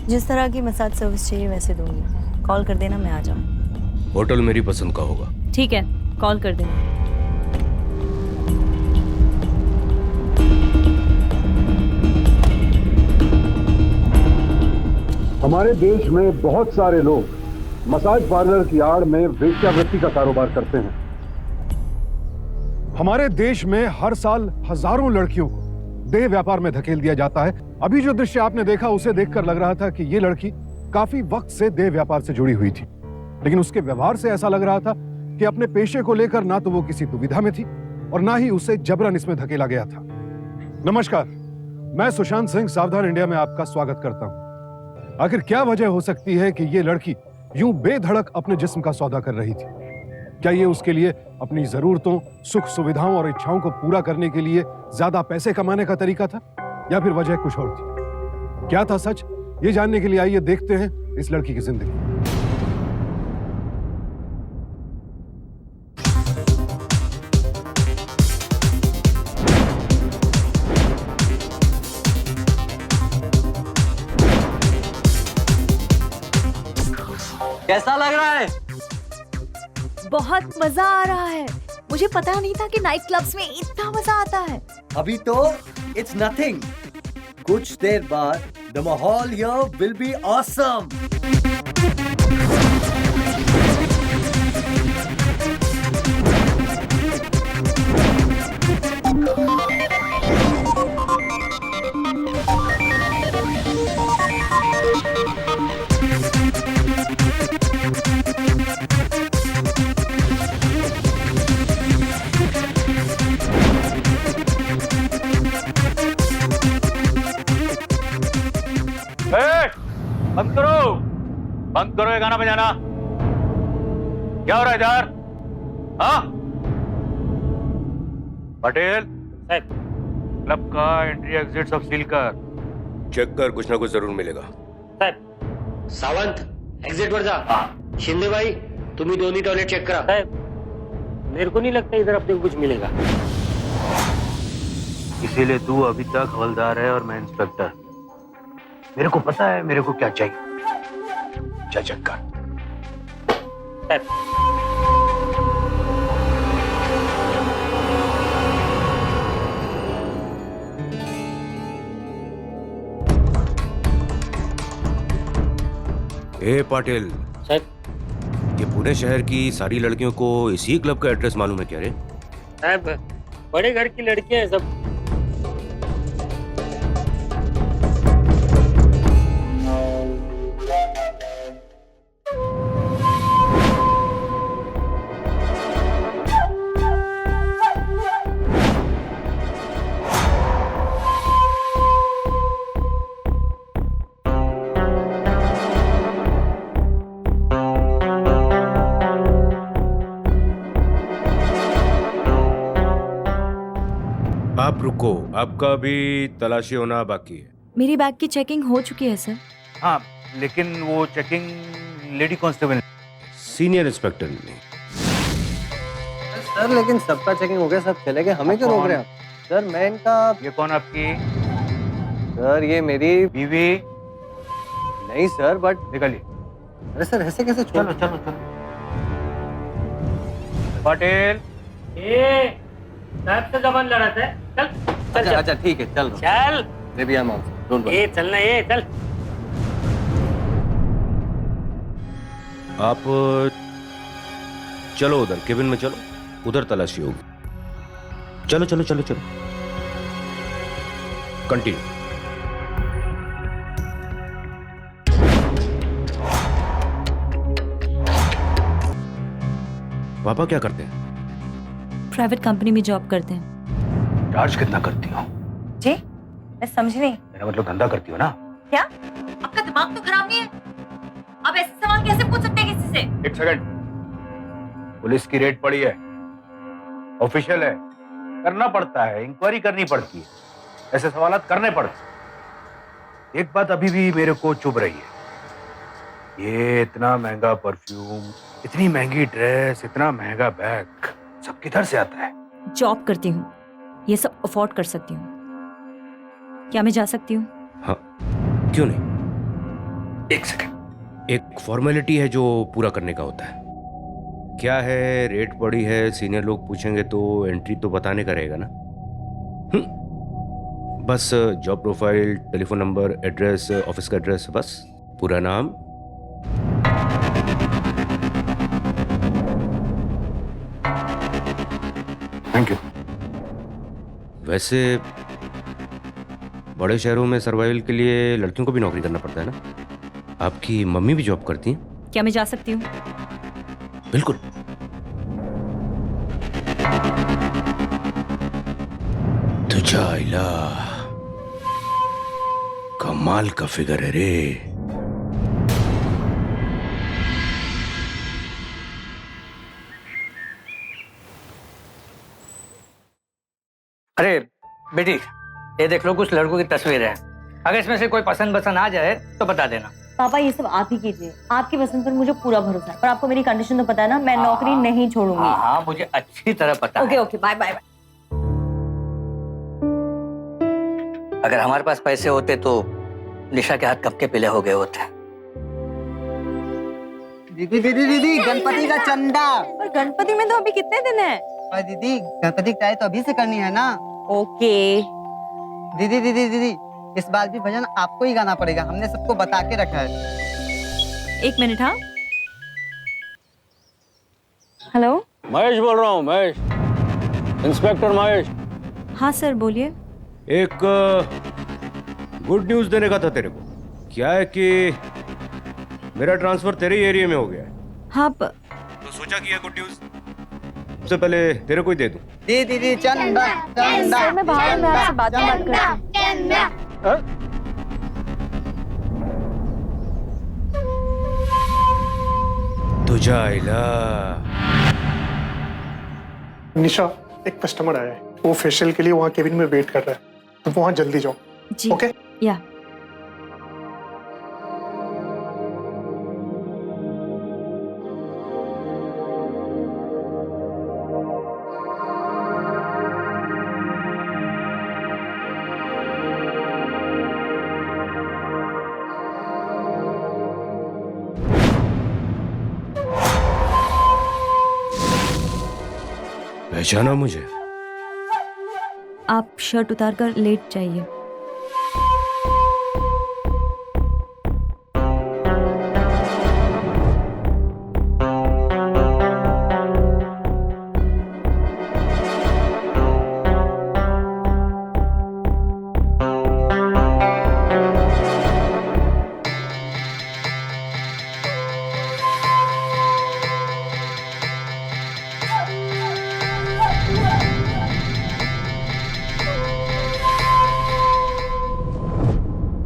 जिस तरह की मसाज सर्विस चाहिए वैसे दूंगी। कॉल कर देना, मैं आ जाऊँ। होटल मेरी पसंद का होगा। ठीक है, कॉल कर देना। हमारे देश में बहुत सारे लोग मसाज पार्लर की आड़ में वेश्यावृत्ति का कारोबार करते हैं। हमारे देश में हर साल हजारों लड़कियों को देह व्यापार में धकेल दिया जाता है। अभी जो दृश्य आपने देखा उसे देखकर लग रहा था कि ये लड़की काफी वक्त से देह व्यापार से जुड़ी हुई थी, लेकिन उसके व्यवहार से ऐसा लग रहा था कि अपने पेशे को लेकर ना तो वो किसी दुविधा में थी और ना ही उसे जबरन इसमें धकेला गया था। नमस्कार, मैं सुशांत सिंह सावधान इंडिया में आपका स्वागत करता हूं। आखिर क्या वजह हो सकती है कि ये लड़की यूं बेधड़क अपने जिस्म का सौदा कर रही थी? क्या ये उसके लिए अपनी जरूरतों, सुख सुविधाओं और इच्छाओं को पूरा करने के लिए ज्यादा पैसे कमाने का तरीका था, या फिर वजह कुछ और थी? क्या था सच, ये जानने के लिए आइए देखते हैं इस लड़की की जिंदगी। कैसा लग रहा है? बहुत मजा आ रहा है। मुझे पता नहीं था कि नाइट क्लब्स में इतना मजा आता है। अभी तो इट्स नथिंग। कुछ देर बाद द माहौल हियर विल बी ऑसम। बंद करो ये गाना बजाना। क्या हो रहा है इधर? हाँ पटेल साहब, क्लब का एंट्री एग्जिट सब सील कर। चेक कर, कुछ ना कुछ जरूर मिलेगा। साहब सावंत एग्जिट वर जा। शिंदे भाई तुम्ही दोन्ही टॉयलेट चेक करा। साहब मेरे को नहीं लगता इधर अपने को कुछ मिलेगा, इसीलिए तू अभी तक हवलदार है और मैं इंस्पेक्टर। मेरे को पता है मेरे को क्या चाहिए। जा चेक कर। ए पाटिल साहब, ये पुणे शहर की सारी लड़कियों को इसी क्लब का एड्रेस मालूम है क्या रे? साहब बड़े घर की लड़कियां हैं सब। आप रुको, आपका भी तलाशी होना बाकी है। मेरी बैग की चेकिंग हो चुकी है सर। हाँ लेकिन वो checking lady constable senior inspector ने। सर लेकिन सबका चेकिंग हो गया, सब चले गए, हमें क्यों रोक रहे हैं? सर मैं इनका। ये कौन आपकी? सर ये मेरी बीवी? नहीं सर, बट निकलिए। अरे सर ऐसे कैसे छोड़? चलो चलो चलो। पटेल साहब से जबान लड़ाते हैं। चल अच्छा अच्छा ठीक है, चल चल। मैं भी आऊँ। Don't worry. ये चलना, ये चल। आप चलो उधर केबिन में, चलो उधर तलाशी होगी। चलो चलो चलो चलो, कंटिन्यू। पापा क्या करते हैं? प्राइवेट कंपनी में जॉब करते हैं। चार्ज कितना करती हो? जी मैं समझ नहीं। मेरा मतलब धंधा करती हो ना? क्या आपका दिमाग तो खराब नहीं है? आप ऐसे सवाल कैसे पूछ सकते हैं किसी से? एक सेकंड, पुलिस की रेड पड़ी है, ऑफिशियल है, करना पड़ता है, इंक्वायरी करनी पड़ती है, ऐसे सवालात करने पड़ते हैं। एक बात अभी भी मेरे को चुभ रही है, ये इतना महंगा परफ्यूम, इतनी महंगी ड्रेस, इतना महंगा बैग सब किधर से आता है? जॉब करती हूँ, ये सब अफोर्ड कर सकती हूँ। क्या मैं जा सकती हूँ? हाँ क्यों नहीं, एक सेकंड। एक फॉर्मेलिटी है जो पूरा करने का होता है। क्या है, रेट पड़ी है, सीनियर लोग पूछेंगे तो एंट्री तो बताने का रहेगा ना। बस job profile, telephone number, address, office का एड्रेस, बस पूरा नाम। Thank you. वैसे बड़े शहरों में सर्वाइवल के लिए लड़कियों को भी नौकरी करना पड़ता है ना। आपकी मम्मी भी जॉब करती हैं? क्या मैं जा सकती हूँ? बिल्कुल। तुझाइला कमाल का फिगर है रे। अरे बेटी, ये देख लो, कुछ लड़कों की तस्वीर है। अगर इसमें से कोई पसंद आ जाए तो बता देना। पापा ये सब आप ही कीजिए, आपकी पसंद पर मुझे पूरा भरोसा है। पर आपको मेरी कंडीशन तो पता है ना, मैं नौकरी नहीं छोड़ूंगी। हाँ, मुझे अच्छी तरह पता है। Okay okay, bye bye. अगर हमारे पास पैसे होते तो निशा के हाथ कब के पीले हो गए होते। दीदी दीदी दीदी, गणपति का चंदा। पर गणपति में तो अभी कितने दिन है? और दीदी, गणपति की तैयारी तो अभी से करनी है ना। ओके। दीदी दीदी दीदी, इस बार भी भजन आपको ही गाना पड़ेगा, हमने सबको बता के रखा है। एक मिनट। हाँ, हेलो। महेश बोल रहा हूँ, महेश, इंस्पेक्टर महेश। हाँ सर, बोलिए। एक गुड न्यूज देने का था तेरे को। क्या है कि मेरा ट्रांसफर तेरे ही एरिया में हो गया है। हाँ तो सोचा कि ये गुड न्यूज सबसे पहले तेरे को ही दे दूं। दीदी दीदी, चंदा चंदा। सर, मैं बाहर में आपसे बात करती हूँ। तुझाइला निशा, एक कस्टमर आया है, वो फेशियल के लिए वहाँ केबिन में वेट कर रहा है, तो वहाँ जल्दी जाओ। जी। ओके? या। पहचाना मुझे? आप शर्ट उतार कर लेट जाइए।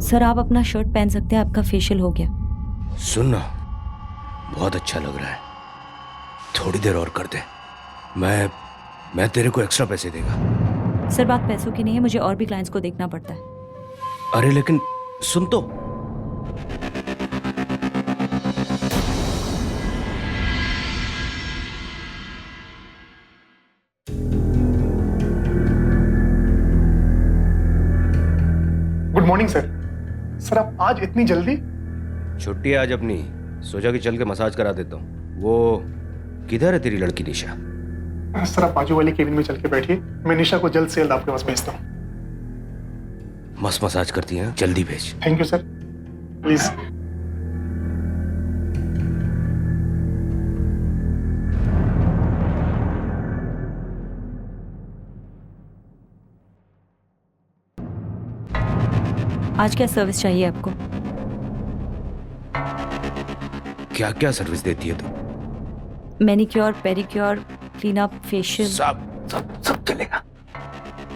सर, आप अपना शर्ट पहन सकते हैं, आपका फेशियल हो गया। सुनना, बहुत अच्छा लग रहा है, थोड़ी देर और कर दे। मैं तेरे को एक्स्ट्रा पैसे देगा। सर, बात पैसों की नहीं है, मुझे और भी क्लाइंट्स को देखना पड़ता है। अरे लेकिन सुन तो। Good morning sir. सर, आप आज इतनी जल्दी? छुट्टी है आज अपनी, सोचा कि चल के मसाज करा देता हूँ। वो किधर है तेरी लड़की निशा? सर, आप बाजू वाली केबिन में चल के बैठिए, मैं निशा को जल्द से जल्द आपके पास भेजता हूँ। मस्त मसाज करती है, जल्दी भेज। Thank you sir, please. आज क्या सर्विस चाहिए आपको? क्या क्या सर्विस देती है तू? Manicure, pedicure, clean up, facial. सब सब सब चलेगा,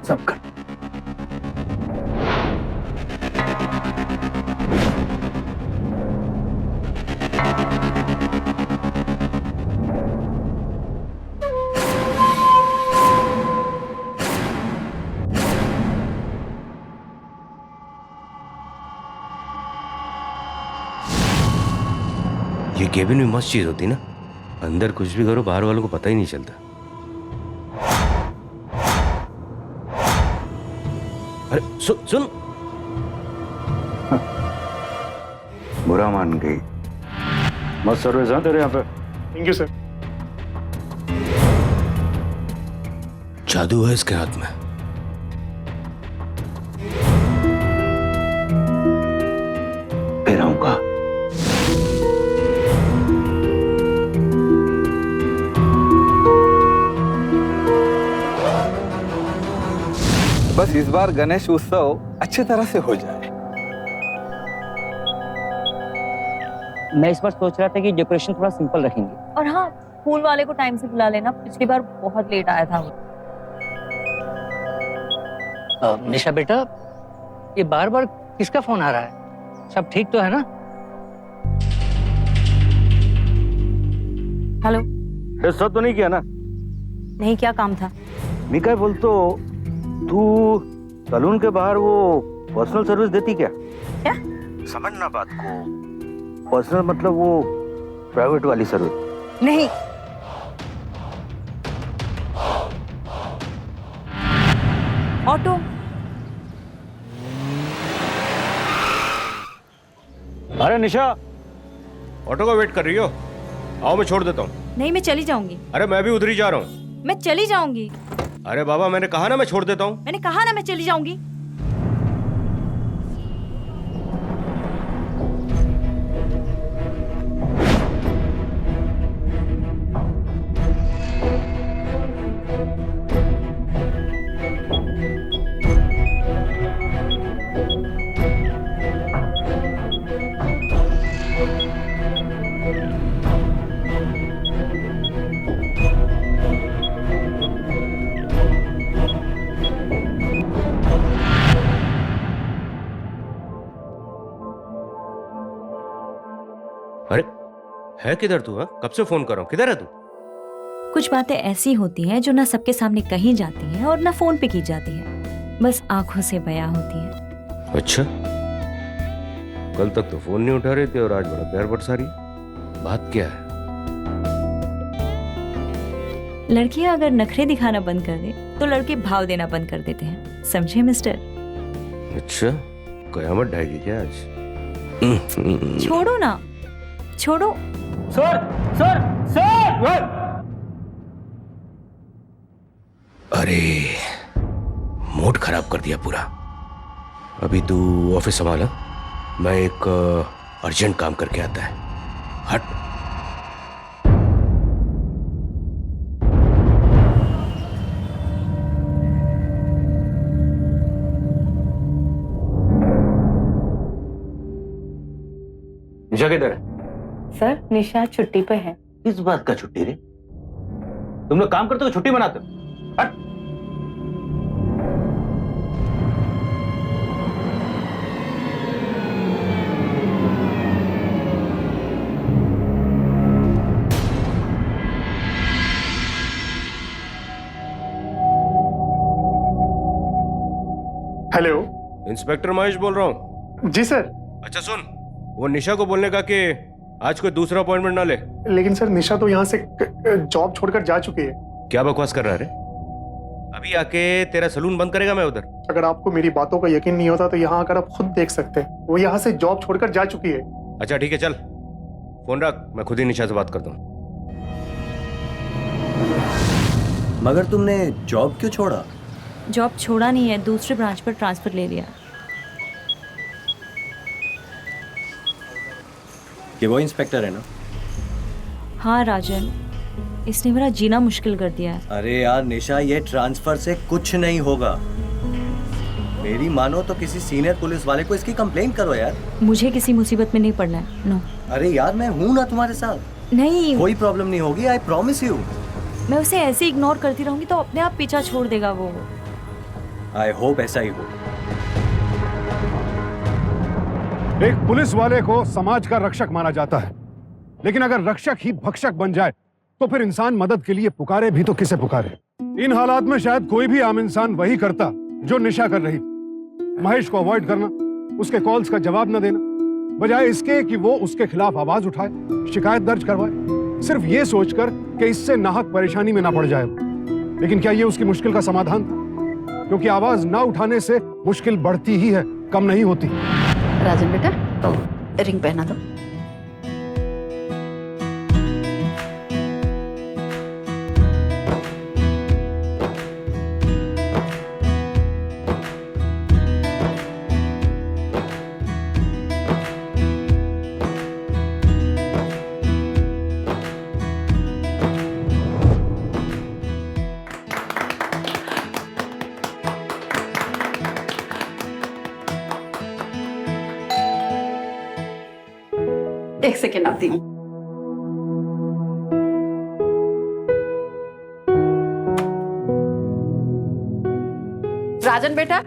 सब कर। ये केबिन में मस्त चीज होती ना, अंदर कुछ भी करो बाहर वालों को पता ही नहीं चलता। अरे सुन सुन, बुरा मान गई। मस्त सर्विस है तेरे यहाँ पे। Thank you sir. जादू है इसके हाथ में। फिर आऊंगा। बस इस बार गणेश उत्सव अच्छी तरह से हो जाए। मैं इस बार सोच रहा था कि डेकोरेशन थोड़ा सिंपल रखेंगे। और हाँ, फूल वाले को टाइम से बुला लेना, पिछली बार बहुत लेट आया था वो। निशा बेटा, ये बार बार किसका फोन आ रहा है? सब ठीक तो है ना? हेलो। ऐसा तो नहीं किया ना? नहीं, क्या काम था? मैं क्या बोलतो, तू सलून के बाहर वो पर्सनल सर्विस देती क्या? क्या? समझना बात को। पर्सनल मतलब वो प्राइवेट वाली सर्विस। नहीं। ऑटो। अरे निशा, ऑटो का वेट कर रही हो? आओ मैं छोड़ देता हूँ। नहीं, मैं चली जाऊंगी। अरे मैं भी उधर ही जा रहा हूँ। मैं चली जाऊंगी। अरे बाबा, मैंने कहा ना मैं छोड़ देता हूँ। मैंने कहा ना मैं चली जाऊंगी। अरे है किधर तू? है कब से फोन कर रहा हूँ, किधर है तू? कुछ बातें ऐसी होती हैं जो ना सबके सामने कही जाती हैं और ना फोन पे की जाती है, बस आंखों से बयां होती है। अच्छा, कल तक तो फोन नहीं उठा रही थी और आज बड़ा प्यार बरसा रही। बात क्या है? लड़कियां अगर नखरे दिखाना बंद कर दे तो लड़के भाव देना बंद कर देते हैं, समझे मिस्टर? अच्छा, कयामत ढाएगी क्या आज? छोड़ो ना, छोड़ो। Sir sir sir! अरे मूड खराब कर दिया पूरा। अभी तू ऑफिस संभाला, मैं एक अर्जेंट काम करके आता है। हट। निशा किधर है? सर, निशा छुट्टी पे है। किस बात का छुट्टी रे? तुम लोग काम करते हो छुट्टी मनाते हो? हट। हेलो। इंस्पेक्टर महेश बोल रहा हूँ। जी सर। अच्छा सुन, वो निशा को बोलने का कि आज कोई दूसरा अपॉइंटमेंट ना ले। लेकिन सर निशा तो यहाँ से जॉब छोड़कर जा चुकी है। क्या बकवास कर रहा है रे? अभी आके तेरा सलून बंद करेगा मैं उधर। अगर आपको मेरी बातों का यकीन नहीं होता तो यहाँ आकर आप खुद देख सकते हैं, वो यहाँ से जॉब छोड़कर जा चुकी है। अच्छा ठीक है, चल फोन रख, मैं खुद ही निशा से बात करता हूँ। मगर तुमने जॉब क्यों छोड़ा? जॉब छोड़ा नहीं है, दूसरे ब्रांच पर ट्रांसफर ले लिया। कि वो इंस्पेक्टर है ना? हाँ राजन, इसने मेरा जीना मुश्किल कर दिया है। अरे यार निशा, ये ट्रांसफर से कुछ नहीं होगा। मेरी मानो तो किसी सीनियर पुलिस वाले को इसकी कंप्लेन करो यार। मुझे किसी मुसीबत में नहीं पड़ना है। नो। अरे यार मैं हूं ना तुम्हारे साथ। नहीं, कोई प्रॉब्लम नहीं होगी, आई प्रॉमिस यू। मैं उसे ऐसे इग्नोर करती रहूंगी तो अपने आप पीछा छोड़ देगा वो। आई होप ऐसा ही हो। एक पुलिस वाले को समाज का रक्षक माना जाता है, लेकिन अगर रक्षक ही भक्षक बन जाए तो फिर इंसान मदद के लिए पुकारे भी तो किसे पुकारे? इन हालात में शायद कोई भी आम इंसान वही करता जो निशा कर रही थी। महेश को अवॉइड करना, उसके कॉल्स का जवाब न देना, बजाय इसके कि वो उसके खिलाफ आवाज उठाए, शिकायत दर्ज करवाए, सिर्फ ये सोचकर कि इससे नाहक परेशानी में ना पड़ जाए। लेकिन क्या ये उसकी मुश्किल का समाधान था? क्योंकि आवाज ना उठाने से मुश्किल बढ़ती ही है, कम नहीं होती। राजन बेटा, रिंग पहना दो। एक सेकेंड आती हूँ। राजन बेटा,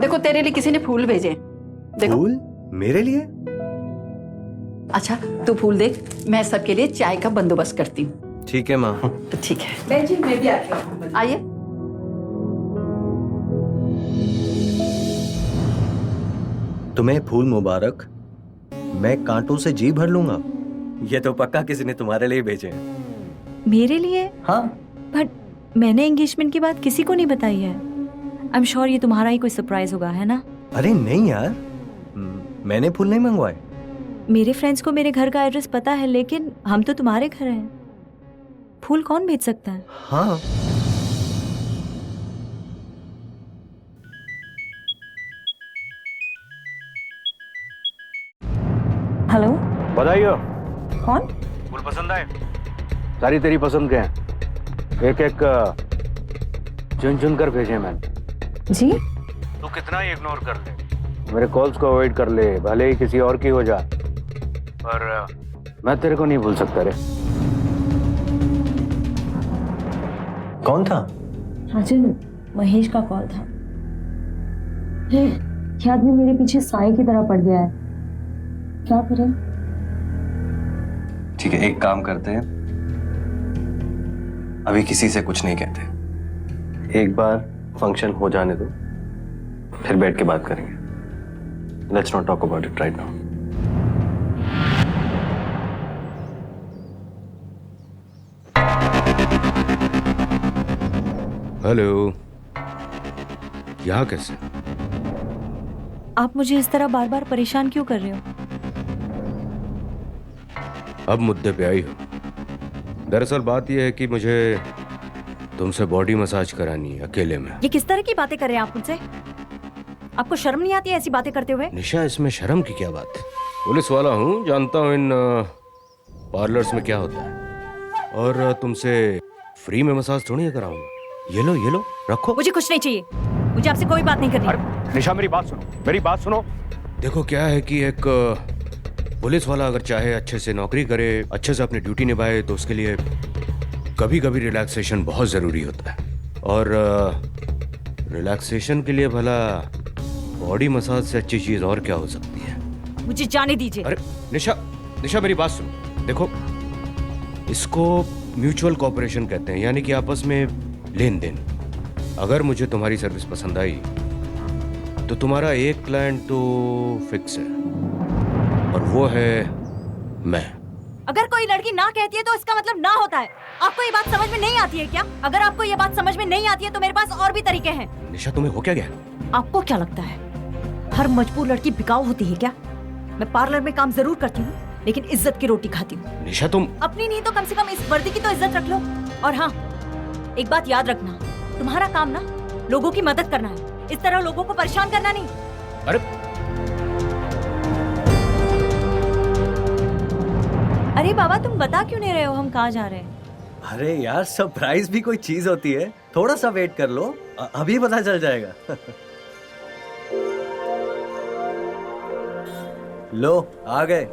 देखो तेरे लिए किसी ने फूल भेजे। देखो। फूल मेरे लिए? अच्छा तू फूल देख, मैं सबके लिए चाय का बंदोबस्त करती हूँ। ठीक है माँ। तो ठीक है बहन जी, मैं भी आती हूँ। आइए। तुम्हें फूल मुबारक। मैं कांटों से जी भर लूंगा। ये तो पक्का किसी ने तुम्हारे लिए भेजे हैं। मेरे लिए? हाँ। बट मैंने एंगेजमेंट की बात किसी को नहीं बताई है। आई एम श्योर ये तुम्हारा ही कोई सरप्राइज होगा, है ना? अरे नहीं यार, मैंने फूल नहीं मंगवाए। मेरे फ्रेंड्स को मेरे घर का एड्रेस पता है, लेकिन हम तो तुम्हारे घर हैं। फूल कौन भेज सकता है? हाँ। हेलो, बधाई हो। कौन? फूल पसंद आए? सारी तेरी पसंद के हैं। एक एक चुन चुन कर भेजे मैंने। जी? तू कितना ही इग्नोर कर ले, मेरे कॉल्स को अवॉइड कर ले, भले ही किसी और की हो जा, पर मैं तेरे को नहीं भूल सकता रे। कौन था? राजन, महेश का कॉल था। ये आदमी मेरे पीछे साए की तरह पड़ गया है। क्या करें? ठीक है, एक काम करते हैं, अभी किसी से कुछ नहीं कहते। एक बार फंक्शन हो जाने दो, फिर बैठ के बात करेंगे। Let's not talk about it right now. Hello, यहाँ कैसे? आप मुझे इस तरह बार बार परेशान क्यों कर रहे हो? अब मुद्दे पे आई हो। दरअसल बात यह है कि मुझे तुमसे बॉडी मसाज करानी है अकेले में। ये किस तरह की बातें कर रहे हैं आप मुझसे? आपको शर्म नहीं आती है ऐसी बातें करते हुए? निशा, इसमें शर्म की क्या बात है? पुलिस वाला हूँ, जानता हूँ इन पार्लर्स में क्या होता है। और तुमसे फ्री में मसाज थोड़ी कराऊंगा। ये लो रखो। मुझे कुछ नहीं चाहिए, मुझे आपसे कोई बात नहीं करनी। अरे निशा, मेरी बात सुनो। देखो क्या है कि एक पुलिस वाला अगर चाहे अच्छे से नौकरी करे, अच्छे से अपनी ड्यूटी निभाए, तो उसके लिए कभी कभी रिलैक्सेशन बहुत जरूरी होता है। और रिलैक्सेशन के लिए भला बॉडी मसाज से अच्छी चीज और क्या हो सकती है? मुझे जाने दीजिए। अरे निशा मेरी बात सुनो। देखो, इसको म्यूचुअल कॉपरेशन कहते हैं, यानी कि आपस में लेन देन। अगर मुझे तुम्हारी सर्विस पसंद आई तो तुम्हारा एक क्लाइंट तो फिक्स है, और वो है मैं। अगर कोई लड़की ना कहती है तो इसका मतलब ना होता है। आपको ये बात समझ में नहीं आती है क्या? अगर आपको ये बात समझ में नहीं आती है तो मेरे पास और भी तरीके हैं। निशा, तुम्हें हो क्या गया? आपको क्या लगता है हर मजबूर लड़की बिकाऊ होती है क्या? मैं पार्लर में काम जरूर करती हूँ, लेकिन इज्जत की रोटी खाती हूँ। निशा, तुम अपनी नहीं तो कम से कम इस वर्दी की तो इज्जत रख लो। और हाँ, एक बात याद रखना, तुम्हारा काम ना लोगों की मदद करना है, इस तरह लोगों को परेशान करना नहीं। अरे बाबा, तुम बता क्यों नहीं रहे हो हम कहाँ जा रहे हैं? अरे यार, सरप्राइज भी कोई चीज होती है, थोड़ा सा वेट कर लो, अभी पता चल जाएगा। लो, आ गए।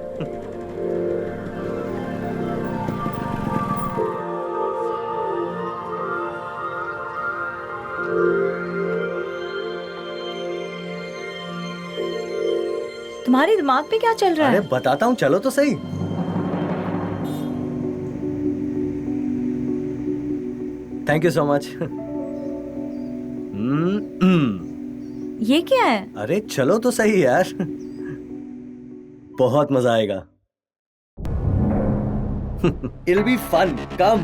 तुम्हारे दिमाग पे क्या चल रहा है? अरे बताता हूँ, चलो तो सही। Thank you so much. ये क्या है? अरे चलो तो सही यार, बहुत मजा आएगा। It'll be fun. Come.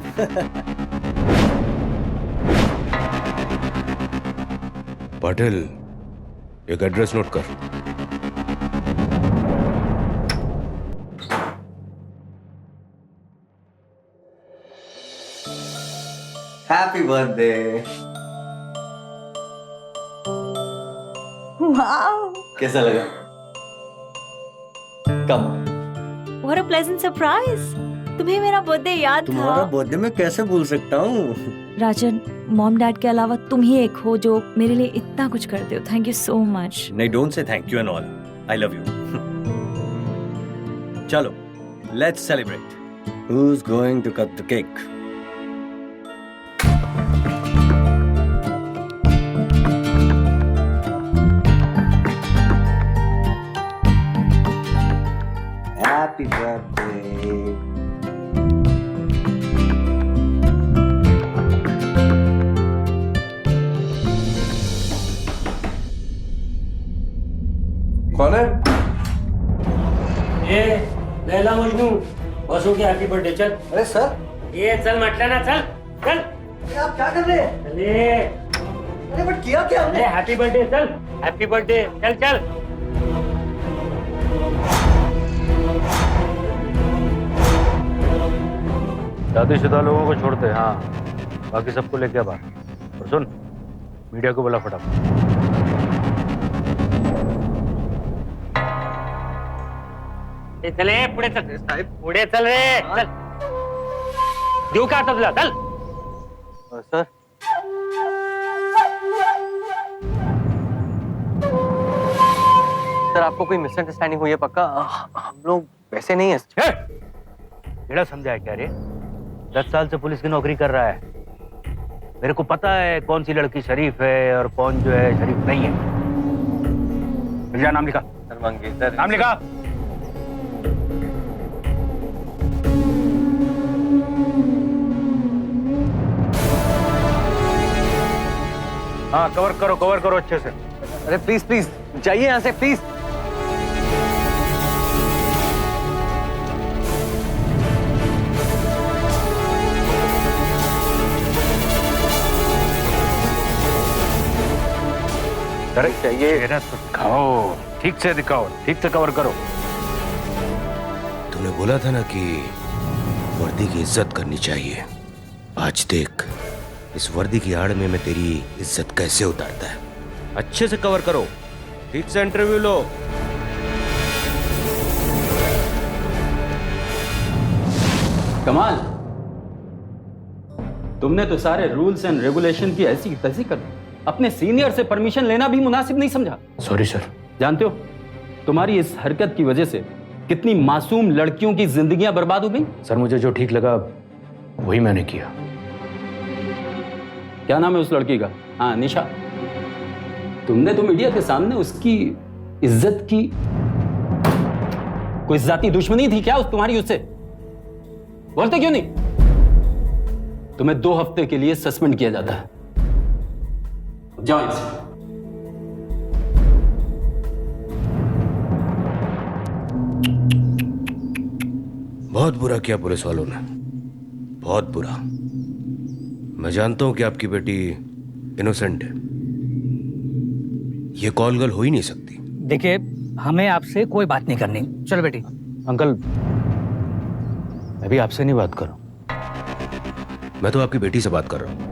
Patil, एक एड्रेस नोट कर। Happy birthday. वाओ, कैसा लगा? कम व्हाट अ प्लेजेंट सरप्राइज। तुम्हें मेरा बर्थडे याद था? बर्थडे मैं कैसे भूल सकता हूँ? राजन, मॉम डैड के अलावा तुम ही एक हो जो मेरे लिए इतना कुछ करते हो। Thank you so much. नहीं, don't say thank you and all. I love you. चलो, let's celebrate. Who's going to cut the cake? Happy birthday. कौन है? ये लैला मजनू बसों की हैप्पी बर्थडे। चल। अरे सर, ये चल मटला ना, चल चल। आप क्या कर रहे हैं? चले। अरे बट किया क्या हमने? हैप्पी बर्थडे, चल हैप्पी बर्थडे, चल चल। शादीशुदा लोगों को छोड़ते हैं, हाँ, बाकी सबको लेके आ बाहर। और सुन, मीडिया को बुला फटाफट। चले पुढे चल, पुढे चल रे, चल। देऊ का आता तुला, चल। सर, सर आपको कोई मिसअंडरस्टैंडिंग हुई है पक्का? हम लोग वैसे नहीं है। जेड़ा समझा है क्या रे? 10 साल से पुलिस की नौकरी कर रहा है। मेरे को पता है कौन सी लड़की शरीफ है और कौन जो है शरीफ नहीं है। भैया नाम लिखा। सर मंगेतर। नाम लिखा। हाँ, कवर करो अच्छे से। अरे प्लीज प्लीज जाइए यहाँ से, प्लीज। अरे चाहिए ना तो दिखाओ, ठीक से दिखाओ, ठीक से कवर करो। तूने बोला था ना कि वर्दी की इज्जत करनी चाहिए। आज देख, इस वर्दी की आड़ में मैं तेरी इज्जत कैसे उतारता है। अच्छे से कवर करो, ठीक से इंटरव्यू लो। कमाल, तुमने तो सारे रूल्स एंड रेगुलेशन की ऐसी तैसी कर दी। अपने सीनियर से परमिशन लेना भी मुनासिब नहीं समझा। Sorry sir. जानते हो, तुम्हारी इस हरकत की वजह से कितनी मासूम लड़कियों की जिंदगियां बर्बाद हो गई। सर, मुझे जो ठीक लगा वही मैंने किया। क्या नाम है उस लड़की का? हाँ, निशा। तुमने तो मीडिया के सामने उसकी इज्जत की। कोई जाती दुश्मनी थी क्या तुम्हारी उससे? बोलते क्यों नहीं? तुम्हें 2 हफ्ते के लिए सस्पेंड किया जाता है। जाओ इनसे। बहुत बुरा किया पुलिस वालों ने, बहुत बुरा। मैं जानता हूं कि आपकी बेटी इनोसेंट है। ये कॉल गर्ल हो ही नहीं सकती। देखिए, हमें आपसे कोई बात नहीं करनी। चलो बेटी। अंकल, मैं भी आपसे नहीं बात कर रहा हूं। मैं तो आपकी बेटी से बात कर रहा हूं।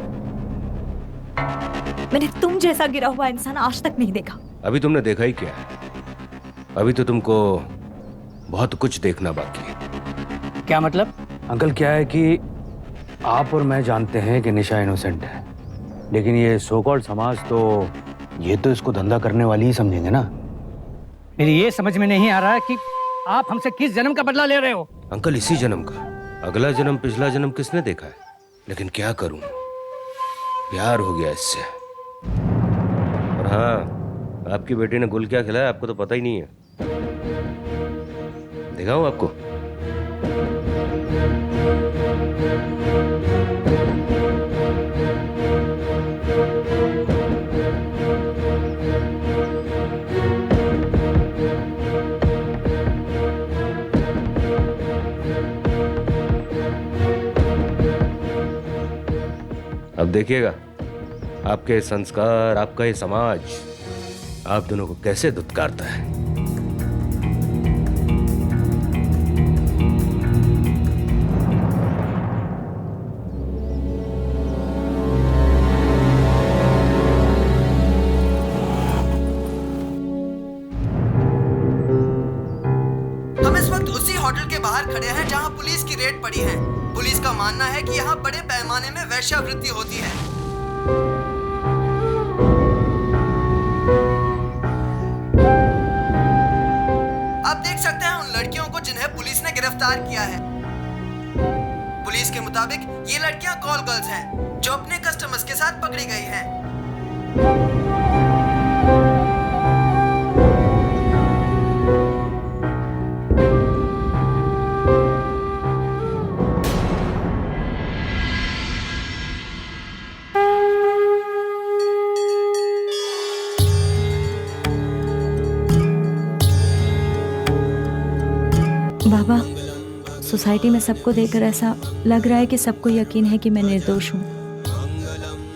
मैंने तुम जैसा गिरा हुआ इंसान आज तक नहीं देखा। अभी तुमने देखा ही क्या है? अभी तो तुमको बहुत कुछ देखना बाकी है। क्या मतलब? अंकल, क्या है कि आप और मैं जानते हैं कि निशा इनोसेंट है, लेकिन ये सो कॉल्ड समाज तो ये तो इसको धंधा करने वाली ही समझेंगे ना। मेरी ये समझ में नहीं आ रहा है कि आप हमसे किस जन्म का बदला ले रहे हो। अंकल, इसी जन्म का। अगला जन्म पिछला जन्म किसने देखा है? लेकिन क्या करूं, प्यार हो गया इससे। और हाँ, आपकी बेटी ने गुल क्या खिलाया आपको तो पता ही नहीं है। दिखाऊं आपको? अब देखिएगा आपके संस्कार, आपका ये समाज आप दोनों को कैसे धुतकारता है। रेड पड़ी है। पुलिस का मानना है कि यहाँ बड़े पैमाने में वेश्यावृत्ति होती है। आप देख सकते हैं उन लड़कियों को जिन्हें पुलिस ने गिरफ्तार किया है। पुलिस के मुताबिक ये लड़कियां कॉल गर्ल्स हैं जो अपने कस्टमर्स के साथ पकड़ी गई हैं। बाबा, सोसाइटी में सबको देखकर ऐसा लग रहा है कि सबको यकीन है कि मैं निर्दोष हूँ।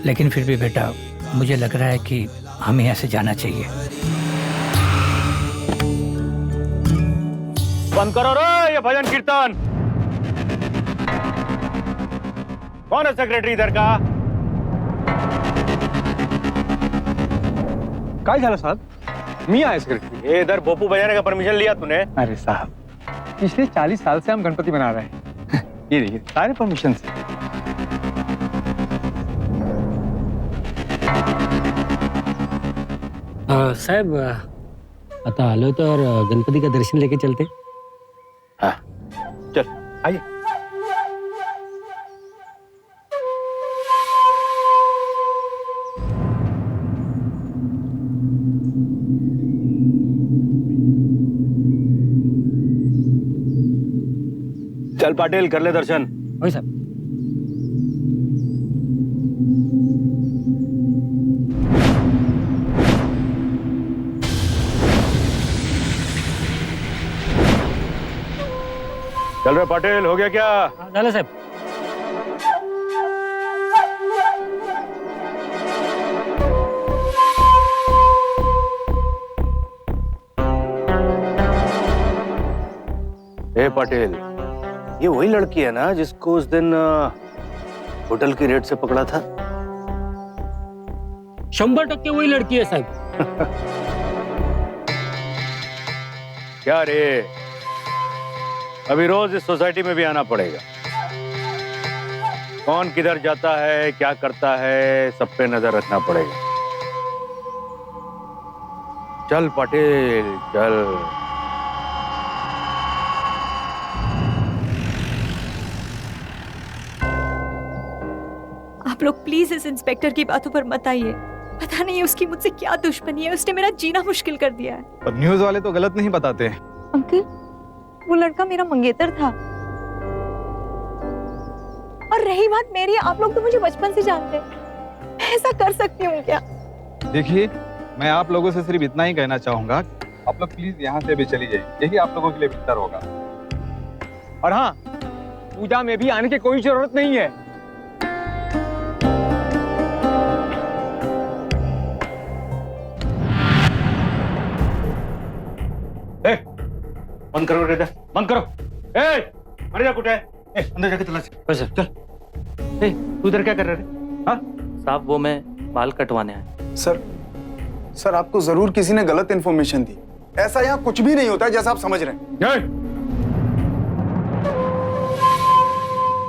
लेकिन फिर भी बेटा, मुझे लग रहा है कि हमें यहाँ से जाना चाहिए। बंद करो रे ये भजन कीर्तन। कौन है सेक्रेटरी इधर का? काय झालं साहब? मी आहे सेक्रेटरी। ये इधर भोपू बजाने का परमिशन लिया तूने? अरे साहब, पिछले 40 साल से हम गणपति बना रहे हैं। ये देखिए सारे परमिशन से। साहेब, आता आलो तर गणपती का दर्शन लेके चलते। हाँ चल आइए। चल पाटिल, कर ले दर्शन। वही साहब। चल रहे पाटिल, हो गया क्या? झालं साहेब। ए पाटिल, ये वही लड़की है ना जिसको उस दिन होटल की रेड से पकड़ा था? 100% वही लड़की है साहब। क्या रे, अभी रोज इस सोसाइटी में भी आना पड़ेगा। कौन किधर जाता है, क्या करता है, सब पे नजर रखना पड़ेगा। चल पाटिल चल। आप लोग प्लीज इस इंस्पेक्टर की बातों पर मत आइए। पता नहीं उसकी मुझसे क्या दुश्मनी है, उसने मेरा जीना मुश्किल कर दिया है। पर न्यूज़ वाले तो गलत नहीं बताते। अंकल, वो लड़का मेरा मंगेतर था। और रही बात मेरी, आप लोग तो मुझे बचपन से जानते हैं, मैं ऐसा कर सकती हूँ क्या? देखिए, मैं आप लोगों से सिर्फ इतना ही कहना चाहूंगा, आप लोग प्लीज यहाँ से भी चली जाइए, यही आप लोगों के लिए बेहतर होगा। और हाँ, पूजा में भी आने की कोई जरूरत नहीं है। बंद करो रेडा, बंद करो। ए, मर जा कुछ है। अंदर जाके तलाश। सर चल। ए, तू इधर क्या कर रहा है? हाँ साहब, वो मैं बाल कटवाने आया। सर आपको जरूर किसी ने गलत इन्फॉर्मेशन दी। ऐसा यहाँ कुछ भी नहीं होता है जैसा आप समझ रहे हैं।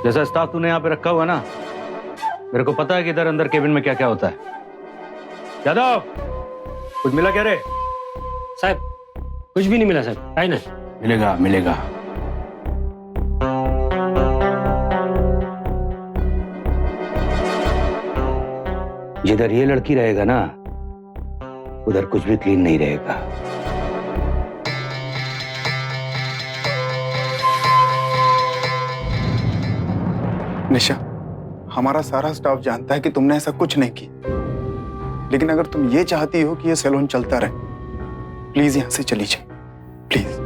जैसा स्टाफ तूने यहाँ पे रखा हुआ ना, मेरे को पता है कि इधर अंदर केबिन में क्या क्या होता है। यादव, कुछ मिला क्या रे? साहब कुछ भी नहीं मिला साहब। है ना? मिलेगा मिलेगा। जिधर ये लड़की रहेगा ना, उधर कुछ भी क्लीन नहीं रहेगा। निशा, हमारा सारा स्टाफ जानता है कि तुमने ऐसा कुछ नहीं किया, लेकिन अगर तुम ये चाहती हो कि ये सैलून चलता रहे, प्लीज यहां से चली जाए, प्लीज।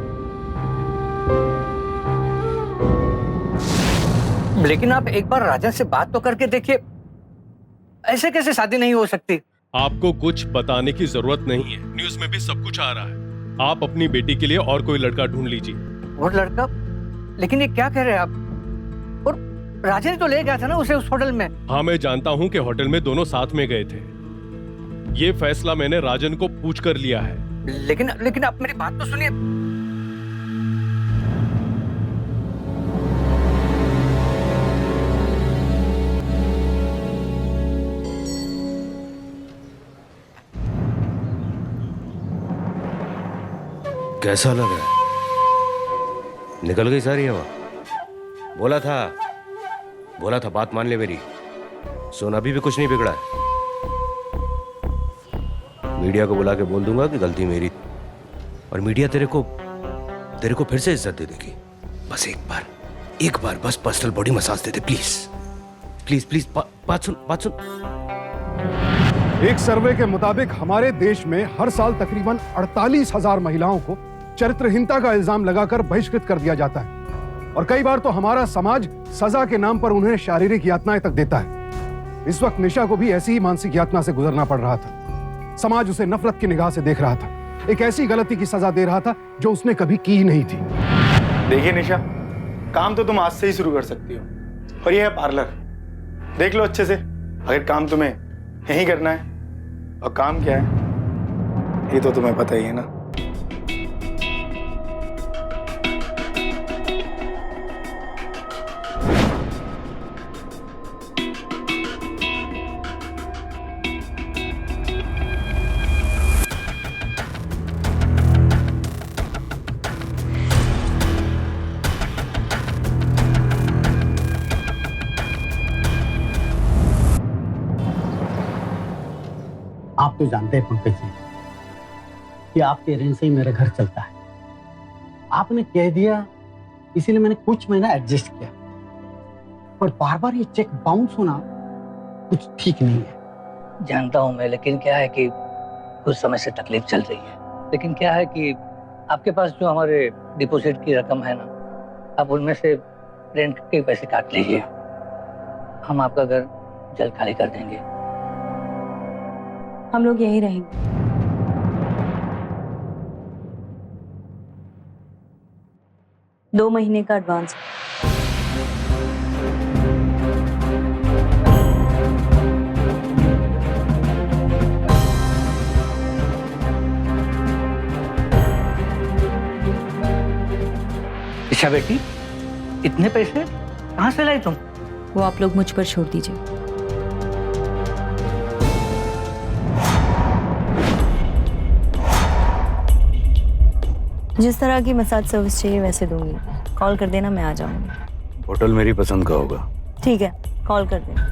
लेकिन आप एक बार राजन से बात तो करके देखिए, ऐसे कैसे शादी नहीं हो सकती? आपको कुछ बताने की जरूरत नहीं है, न्यूज में भी सब कुछ आ रहा है। आप अपनी बेटी के लिए और कोई लड़का ढूंढ लीजिए। और लड़का? लेकिन ये क्या कह रहे हैं आप? और राजन तो ले गया था ना उसे उस होटल में। हाँ, मैं जानता हूँ कि होटल में दोनों साथ में गए थे। ये फैसला मैंने राजन को पूछ कर लिया है। लेकिन आप मेरी बात तो सुनिए। कैसा लग रहा है? निकल गई सारी हवा? बोला था बात मान ले मेरी। सुन, अभी भी कुछ नहीं बिगड़ा है। मीडिया को बुला के बोल दूंगा कि गलती मेरी, और मीडिया तेरे को फिर से इज्जत दे देगी। बस एक बार बस personal body massage they they, please. बात सुन। एक सर्वे के मुताबिक हमारे देश में हर साल तकरीबन 48,000 महिलाओं को चरित्रहीनता का इल्जाम लगाकर बहिष्कृत कर दिया जाता है, और कई बार तो हमारा समाज सजा के नाम पर उन्हें शारीरिक यातनाएं तक देता है। इस वक्त निशा को भी ऐसी ही मानसिक यातना से गुजरना पड़ रहा था। समाज उसे नफरत की निगाह से देख रहा था, एक ऐसी गलती की सजा दे रहा था जो उसने कभी की ही नहीं थी। देखिए निशा, काम तो तुम आज से ही शुरू कर सकती हो, और यह है पार्लर। देख लो अच्छे से, अगर काम तुम्हें यही करना है, और काम क्या है ये तो तुम्हें पता ही है ना। आप तो जानते हैं पंकज जी कि आपके ऋण से ही मेरा घर चलता है। आपने कह दिया इसीलिए मैंने कुछ महीना एडजस्ट किया, पर बार बार ये चेक बाउंस होना कुछ ठीक नहीं है। जानता हूँ मैं, लेकिन क्या है कि कुछ समय से तकलीफ चल रही है। लेकिन क्या है कि आपके पास जो हमारे डिपॉजिट की रकम है ना, आप उनमें से रेंट के पैसे काट लीजिए। हम आपका घर जल्द खाली कर देंगे। हम लोग यहीं रहेंगे। 2 महीने का एडवांस। ईशा बेटी, इतने पैसे कहाँ से लाई तुम? वो आप लोग मुझ पर छोड़ दीजिए। जिस तरह की मसाज सर्विस चाहिए वैसे दूंगी। कॉल कर देना, मैं आ जाऊंगी। होटल मेरी पसंद का होगा। ठीक है, कॉल कर देना।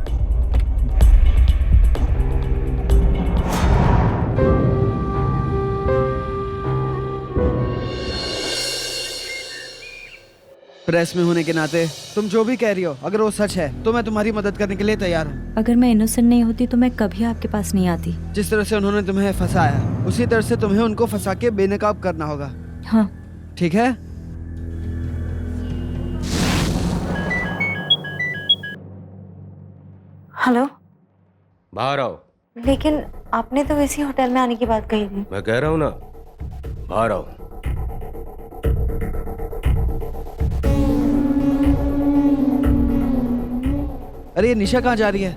प्रेस में होने के नाते तुम जो भी कह रही हो, अगर वो सच है तो मैं तुम्हारी मदद करने के लिए तैयार हूँ। अगर मैं इनोसेंट नहीं होती तो मैं कभी आपके पास नहीं आती। जिस तरह से उन्होंने तुम्हें फंसाया, उसी तरह से तुम्हें उनको फंसा के बेनकाब करना होगा। हाँ ठीक है। हेलो, बाहर आओ। लेकिन आपने तो इसी होटल में आने की बात कही थी। मैं कह रहा हूँ ना, बाहर आओ। अरे ये निशा कहाँ जा रही है?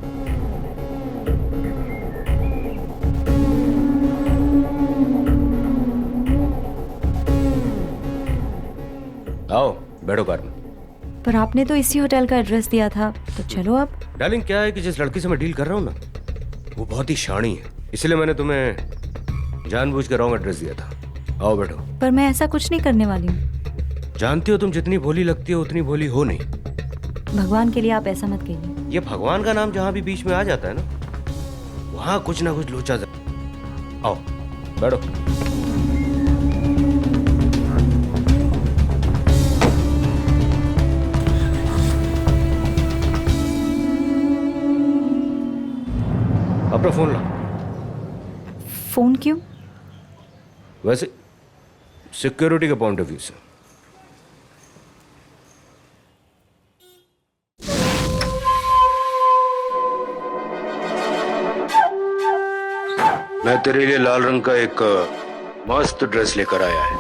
आओ, बैठो कार में। पर आपने तो इसी होटल का एड्रेस दिया था, तो चलो अब। डार्लिंग, क्या है कि जिस लड़की से मैं डील कर रहा हूँ ना, वो बहुत ही शाणी है, इसलिए मैंने तुम्हें जानबूझ कर रॉन्ग एड्रेस दिया था। आओ बैठो। पर मैं ऐसा कुछ नहीं करने वाली हूँ। जानती हो तुम जितनी भोली लगती हो उतनी भोली हो नहीं। भगवान के लिए आप ऐसा मत कहिए। ये भगवान का नाम जहाँ भी बीच में आ जाता है ना, वहाँ कुछ ना कुछ लोचा जाता। आओ बैठो। अपना फोन ला। फोन क्यों? वैसे सिक्योरिटी के पॉइंट ऑफ व्यू से। मैं तेरे लिए लाल रंग का एक मस्त ड्रेस लेकर आया है।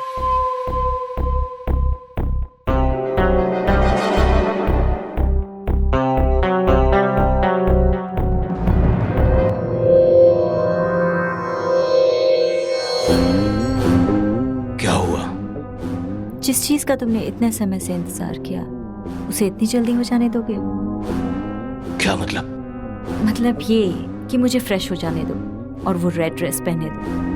क्या हुआ? जिस चीज का तुमने इतने समय से इंतजार किया, उसे इतनी जल्दी हो जाने दोगे? क्या मतलब? मतलब ये कि मुझे फ्रेश हो जाने दो और वो रेड ड्रेस पहने दो।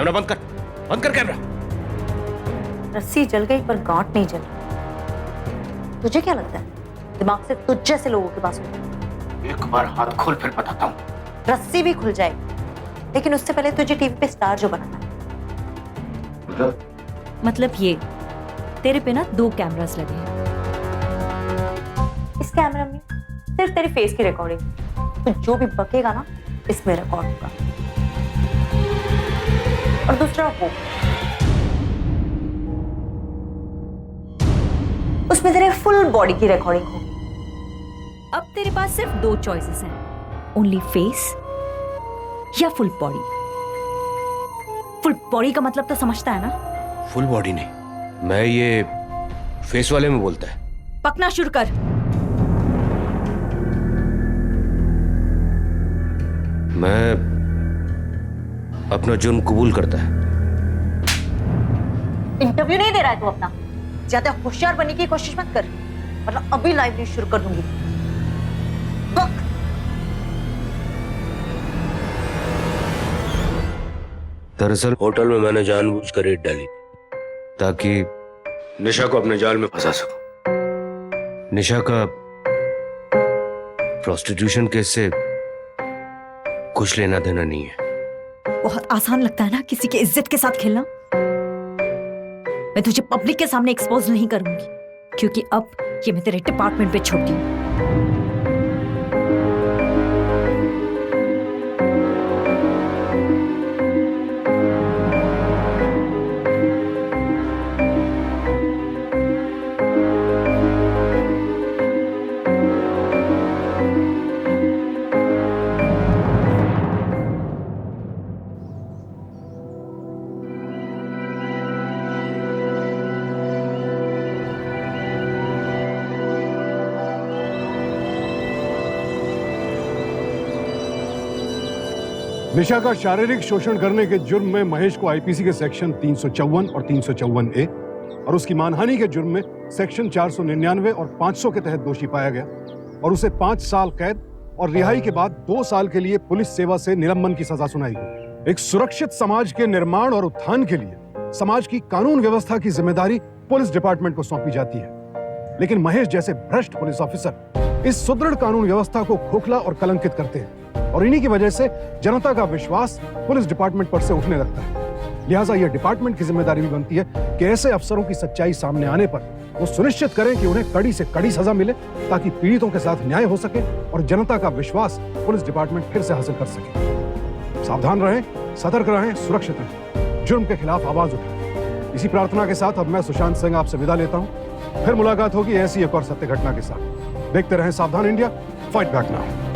कैमरा बंद कर कैमरा। रस्सी जल गई पर गांठ नहीं जली। तुझे क्या लगता है दिमाग से तुझ जैसे लोगों के पास होता? एक बार हाथ खोल फिर बताता हूँ। रस्सी भी खुल जाएगी, लेकिन उससे पहले तुझे टीवी पे स्टार जो बनाना है। मतलब ये तेरे पे ना 2 कैमरास लगे हैं। इस कैमरा में सिर्फ तेरे फेस की रिकॉर्डिंग, तो जो भी बकेगा ना इसमें रिकॉर्ड होगा। और दूसरा वो, उसमें तेरे फुल बॉडी की रिकॉर्डिंग होगी। अब तेरे पास सिर्फ 2 चॉइसेस हैं, ओनली फेस या फुल बॉडी। फुल बॉडी का मतलब तो समझता है ना? फुल बॉडी नहीं, मैं ये फेस वाले में बोलता है। पकना शुरू कर। मैं अपना जुर्म कबूल करता है। इंटरव्यू नहीं दे रहा है तू अपना? ज्यादा होशियार बनने की कोशिश मत कर, वरना अभी लाइव न्यूज शुरू कर दूंगी। दरअसल होटल में मैंने जानबूझकर रेड डाली ताकि निशा को अपने जाल में फंसा सकूं। निशा का प्रोस्टिट्यूशन केस से कुछ लेना देना नहीं है। बहुत आसान लगता है ना किसी की इज्जत के साथ खेलना। मैं तुझे पब्लिक के सामने एक्सपोज नहीं करूंगी, क्योंकि अब ये मैं तेरे डिपार्टमेंट पे छोड़ती हूँ। निशा का शारीरिक शोषण करने के जुर्म में महेश को आईपीसी के सेक्शन 354 और 354A और उसकी मानहानि के जुर्म में सेक्शन 499 और 500 के तहत दोषी पाया गया और उसे 5 साल कैद और रिहाई के बाद 2 साल के लिए पुलिस सेवा से निलंबन की सजा सुनाई गई। एक सुरक्षित समाज के निर्माण और उत्थान के लिए समाज की कानून व्यवस्था की जिम्मेदारी पुलिस डिपार्टमेंट को सौंपी जाती है, लेकिन महेश जैसे भ्रष्ट पुलिस ऑफिसर इस सुदृढ़ कानून व्यवस्था को खोखला और कलंकित करते हैं और इन्हीं की वजह से जनता का विश्वास पुलिस डिपार्टमेंट पर से उठने लगता है। लिहाजा यह डिपार्टमेंट की जिम्मेदारी भी बनती है कि ऐसे अफसरों की सच्चाई सामने आने पर वो सुनिश्चित करें कि उन्हें कड़ी से कड़ी सजा मिले, ताकि पीड़ितों के साथ न्याय हो सके और जनता का विश्वास पुलिस डिपार्टमेंट फिर से हासिल कर सके। सावधान रहें, सतर्क रहें, सुरक्षित रहें, जुर्म के खिलाफ आवाज उठाएं। इसी प्रार्थना के साथ अब मैं सुशांत सिंह आपसे विदा लेता हूं। फिर मुलाकात होगी ऐसी एक और सत्य घटना के साथ। देखते रहें सावधान इंडिया, फाइट बैक नाउ।